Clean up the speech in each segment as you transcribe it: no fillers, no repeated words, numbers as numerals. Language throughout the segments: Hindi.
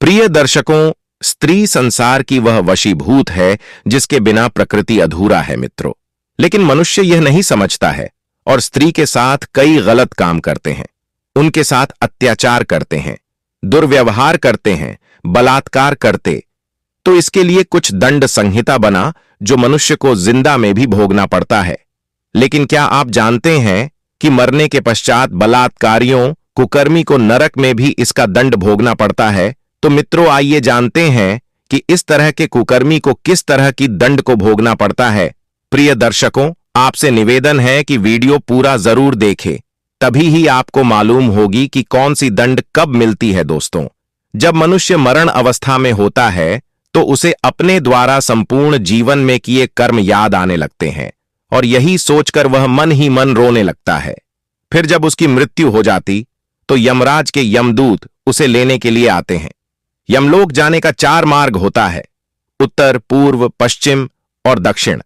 प्रिय दर्शकों, स्त्री संसार की वह वशीभूत है जिसके बिना प्रकृति अधूरा है मित्रों। लेकिन मनुष्य यह नहीं समझता है और स्त्री के साथ कई गलत काम करते हैं, उनके साथ अत्याचार करते हैं, दुर्व्यवहार करते हैं, बलात्कार करते। तो इसके लिए कुछ दंड संहिता बना जो मनुष्य को जिंदा में भी भोगना पड़ता है। लेकिन क्या आप जानते हैं कि मरने के पश्चात बलात्कारियों, कुकर्मी को नरक में भी इसका दंड भोगना पड़ता है? तो मित्रों, आइए जानते हैं कि इस तरह के कुकर्मी को किस तरह की दंड को भोगना पड़ता है। प्रिय दर्शकों, आपसे निवेदन है कि वीडियो पूरा जरूर देखें, तभी ही आपको मालूम होगी कि कौन सी दंड कब मिलती है। दोस्तों, जब मनुष्य मरण अवस्था में होता है तो उसे अपने द्वारा संपूर्ण जीवन में किए कर्म याद आने लगते हैं और यही सोचकर वह मन ही मन रोने लगता है। फिर जब उसकी मृत्यु हो जाती तो यमराज के यमदूत उसे लेने के लिए आते हैं। यमलोक जाने का 4 मार्ग होता है, उत्तर, पूर्व, पश्चिम और दक्षिण।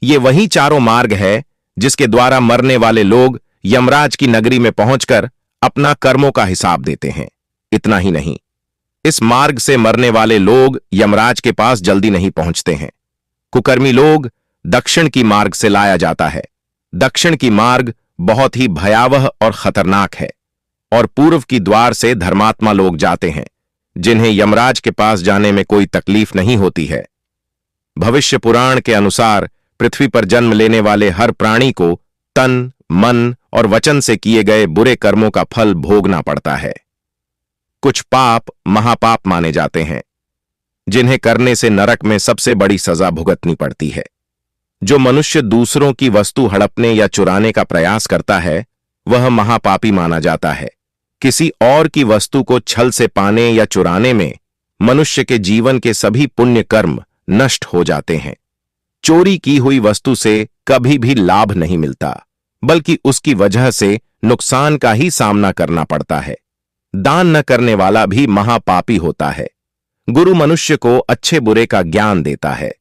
ये वही चारों मार्ग है जिसके द्वारा मरने वाले लोग यमराज की नगरी में पहुंचकर अपना कर्मों का हिसाब देते हैं। इतना ही नहीं, इस मार्ग से मरने वाले लोग यमराज के पास जल्दी नहीं पहुंचते हैं। कुकर्मी लोग दक्षिण की मार्ग से लाया जाता है। दक्षिण की मार्ग बहुत ही भयावह और खतरनाक है और पूर्व की द्वार से धर्मात्मा लोग जाते हैं जिन्हें यमराज के पास जाने में कोई तकलीफ नहीं होती है। भविष्य पुराण के अनुसार पृथ्वी पर जन्म लेने वाले हर प्राणी को तन, मन और वचन से किए गए बुरे कर्मों का फल भोगना पड़ता है। कुछ पाप महापाप माने जाते हैं जिन्हें करने से नरक में सबसे बड़ी सजा भुगतनी पड़ती है। जो मनुष्य दूसरों की वस्तु हड़पने या चुराने का प्रयास करता है वह महापापी माना जाता है। किसी और की वस्तु को छल से पाने या चुराने में मनुष्य के जीवन के सभी पुण्य कर्म नष्ट हो जाते हैं। चोरी की हुई वस्तु से कभी भी लाभ नहीं मिलता, बल्कि उसकी वजह से नुकसान का ही सामना करना पड़ता है। दान न करने वाला भी महापापी होता है। गुरु मनुष्य को अच्छे बुरे का ज्ञान देता है।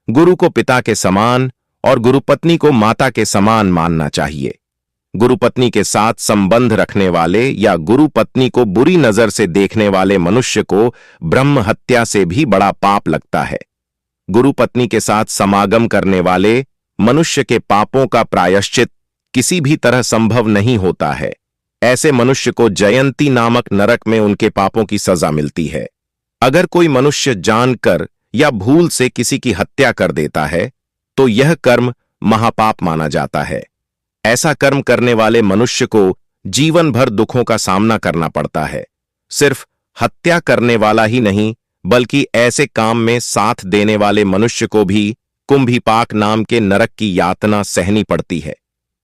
गुरु को पिता के समान और गुरुपत्नी को माता के समान मानना चाहिए। गुरुपत्नी के साथ संबंध रखने वाले या गुरुपत्नी को बुरी नजर से देखने वाले मनुष्य को ब्रह्म हत्या से भी बड़ा पाप लगता है। गुरुपत्नी के साथ समागम करने वाले मनुष्य के पापों का प्रायश्चित किसी भी तरह संभव नहीं होता है। ऐसे मनुष्य को जयंती नामक नरक में उनके पापों की सजा मिलती है। अगर कोई मनुष्य जानकर या भूल से किसी की हत्या कर देता है तो यह कर्म महापाप माना जाता है। ऐसा कर्म करने वाले मनुष्य को जीवन भर दुखों का सामना करना पड़ता है। सिर्फ हत्या करने वाला ही नहीं, बल्कि ऐसे काम में साथ देने वाले मनुष्य को भी कुंभीपाक नाम के नरक की यातना सहनी पड़ती है।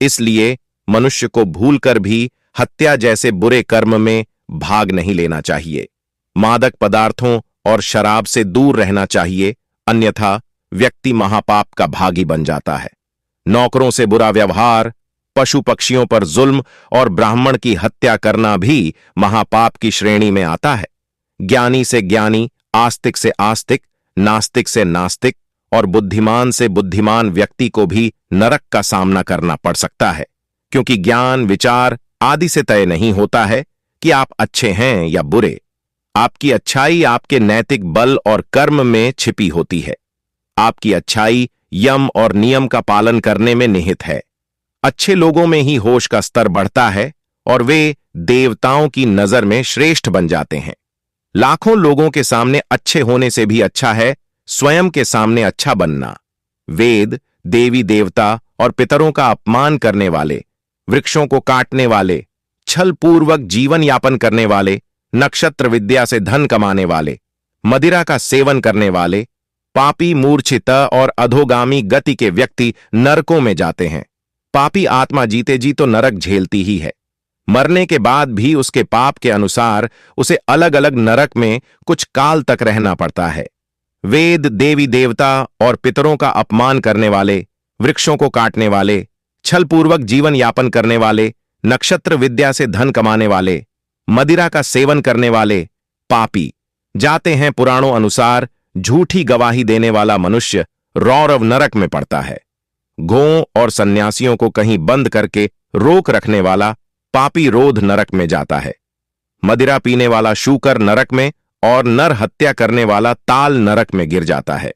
इसलिए मनुष्य को भूलकर भी हत्या जैसे बुरे कर्म में भाग नहीं लेना चाहिए। मादक पदार्थों और शराब से दूर रहना चाहिए, अन्यथा व्यक्ति महापाप का भागी बन जाता है। नौकरों से बुरा व्यवहार, पशु पक्षियों पर जुल्म और ब्राह्मण की हत्या करना भी महापाप की श्रेणी में आता है। ज्ञानी से ज्ञानी, आस्तिक से आस्तिक, नास्तिक से नास्तिक और बुद्धिमान से बुद्धिमान व्यक्ति को भी नरक का सामना करना पड़ सकता है, क्योंकि ज्ञान, विचार आदि से तय नहीं होता है कि आप अच्छे हैं या बुरे। आपकी अच्छाई आपके नैतिक बल और कर्म में छिपी होती है। आपकी अच्छाई यम और नियम का पालन करने में निहित है। अच्छे लोगों में ही होश का स्तर बढ़ता है और वे देवताओं की नजर में श्रेष्ठ बन जाते हैं। लाखों लोगों के सामने अच्छे होने से भी अच्छा है स्वयं के सामने अच्छा बनना। वेद, देवी देवता और पितरों का अपमान करने वाले, वृक्षों को काटने वाले, छल पूर्वक जीवन यापन करने वाले, नक्षत्र विद्या से धन कमाने वाले, मदिरा का सेवन करने वाले, पापी, मूर्छित और अधोगामी गति के व्यक्ति नरकों में जाते हैं। पापी आत्मा जीते जी तो नरक झेलती ही है, मरने के बाद भी उसके पाप के अनुसार उसे अलग अलग नरक में कुछ काल तक रहना पड़ता है। वेद, देवी देवता और पितरों का अपमान करने वाले, वृक्षों को काटने वाले, छल पूर्वक जीवन यापन करने वाले, नक्षत्र विद्या से धन कमाने वाले, मदिरा का सेवन करने वाले पापी जाते हैं। पुराणों अनुसार झूठी गवाही देने वाला मनुष्य रौरव नरक में पड़ता है। गौओं और सन्यासियों को कहीं बंद करके रोक रखने वाला पापी रोध नरक में जाता है। मदिरा पीने वाला शूकर नरक में और नर हत्या करने वाला ताल नरक में गिर जाता है।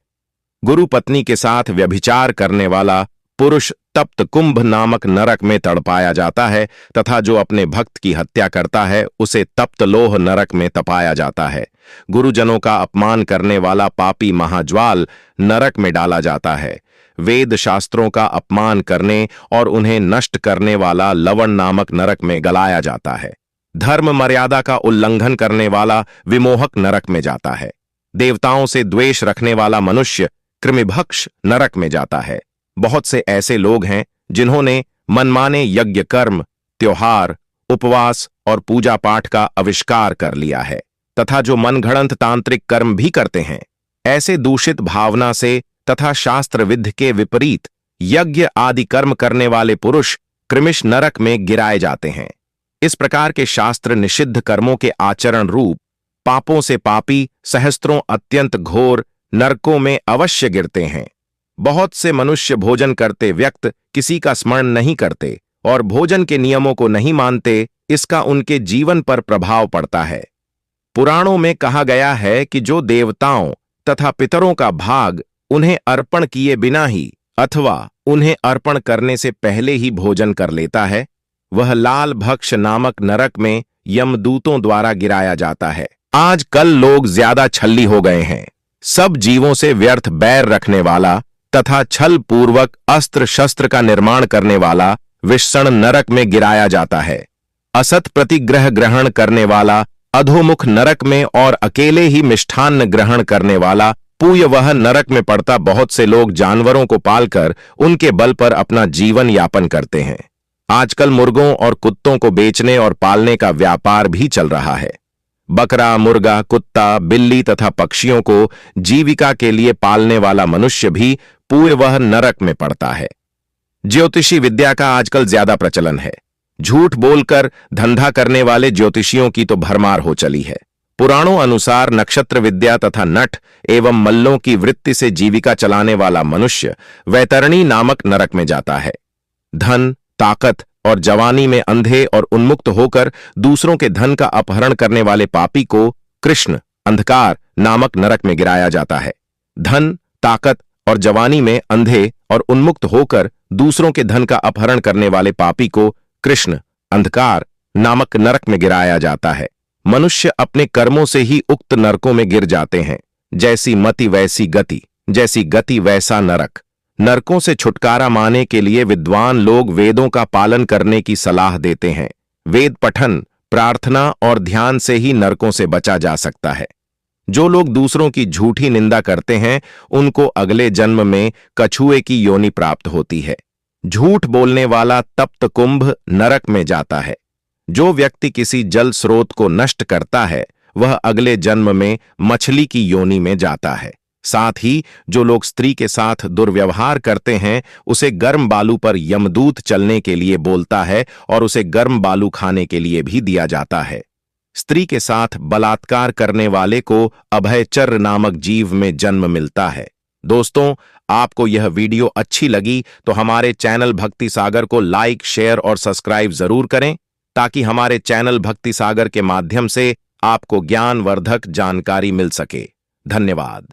गुरु पत्नी के साथ व्यभिचार करने वाला पुरुष तप्त कुंभ नामक नरक में तड़पाया जाता है तथा जो अपने भक्त की हत्या करता है उसे तप्त लोह नरक में तपाया जाता है। गुरुजनों का अपमान करने वाला पापी महाज्वाल नरक में डाला जाता है। वेद शास्त्रों का अपमान करने और उन्हें नष्ट करने वाला लवण नामक नरक में गलाया जाता है। धर्म मर्यादा का उल्लंघन करने वाला विमोहक नरक में जाता है। देवताओं से द्वेष रखने वाला मनुष्य कृमिभक्ष नरक में जाता है। बहुत से ऐसे लोग हैं जिन्होंने मनमाने यज्ञ कर्म, त्योहार, उपवास और पूजा पाठ का आविष्कार कर लिया है तथा जो मनगढ़ंत तांत्रिक कर्म भी करते हैं। ऐसे दूषित भावना से तथा शास्त्र विध के विपरीत यज्ञ आदि कर्म करने वाले पुरुष कृमिश नरक में गिराए जाते हैं। इस प्रकार के शास्त्र निषिद्ध कर्मों के आचरण रूप पापों से पापी सहस्त्रों अत्यंत घोर नरकों में अवश्य गिरते हैं। बहुत से मनुष्य भोजन करते व्यक्त किसी का स्मरण नहीं करते और भोजन के नियमों को नहीं मानते, इसका उनके जीवन पर प्रभाव पड़ता है। पुराणों में कहा गया है कि जो देवताओं तथा पितरों का भाग उन्हें अर्पण किए बिना ही अथवा उन्हें अर्पण करने से पहले ही भोजन कर लेता है, वह लाल भक्ष नामक नरक में यमदूतों द्वारा गिराया जाता है। आजकल लोग ज्यादा छल्ली हो गए हैं। सब जीवों से व्यर्थ बैर रखने वाला तथा छल पूर्वक अस्त्र शस्त्र का निर्माण करने वाला विषण नरक में गिराया जाता है। असत प्रतिग्रह ग्रहण करने वाला अधोमुख नरक में और अकेले ही मिष्ठान्न ग्रहण करने वाला पूयवह नरक में पड़ता। बहुत से लोग जानवरों को पालकर उनके बल पर अपना जीवन यापन करते हैं। आजकल मुर्गों और कुत्तों को बेचने और पालने का व्यापार भी चल रहा है। बकरा, मुर्गा, कुत्ता, बिल्ली तथा पक्षियों को जीविका के लिए पालने वाला मनुष्य भी पूयवह नरक में पड़ता है। ज्योतिषी विद्या का आजकल ज्यादा प्रचलन है। झूठ बोलकर धंधा करने वाले ज्योतिषियों की तो भरमार हो चली है। पुराणों अनुसार नक्षत्र विद्या तथा नट एवं मल्लों की वृत्ति से जीविका चलाने वाला मनुष्य वैतरणी नामक नरक में जाता है। धन, ताकत और जवानी में अंधे और उन्मुक्त होकर दूसरों के धन का अपहरण करने वाले पापी को कृष्ण अंधकार नामक नरक में गिराया जाता है। धन, ताकत और जवानी में अंधे और उन्मुक्त होकर दूसरों के धन का अपहरण करने वाले पापी को कृष्ण अंधकार नामक नरक में गिराया जाता है। मनुष्य अपने कर्मों से ही उक्त नरकों में गिर जाते हैं। जैसी मति वैसी गति, जैसी गति वैसा नरक। नरकों से छुटकारा पाने के लिए विद्वान लोग वेदों का पालन करने की सलाह देते हैं। वेद पठन, प्रार्थना और ध्यान से ही नरकों से बचा जा सकता है। जो लोग दूसरों की झूठी निंदा करते हैं उनको अगले जन्म में कछुए की योनि प्राप्त होती है। झूठ बोलने वाला तप्त कुंभ नरक में जाता है। जो व्यक्ति किसी जल स्रोत को नष्ट करता है वह अगले जन्म में मछली की योनि में जाता है। साथ ही जो लोग स्त्री के साथ दुर्व्यवहार करते हैं उसे गर्म बालू पर यमदूत चलने के लिए बोलता है और उसे गर्म बालू खाने के लिए भी दिया जाता है। स्त्री के साथ बलात्कार करने वाले को अभयचर्य नामक जीव में जन्म मिलता है। दोस्तों, आपको यह वीडियो अच्छी लगी तो हमारे चैनल भक्ति सागर को लाइक, शेयर और सब्सक्राइब जरूर करें ताकि हमारे चैनल भक्ति सागर के माध्यम से आपको ज्ञानवर्धक जानकारी मिल सके। धन्यवाद।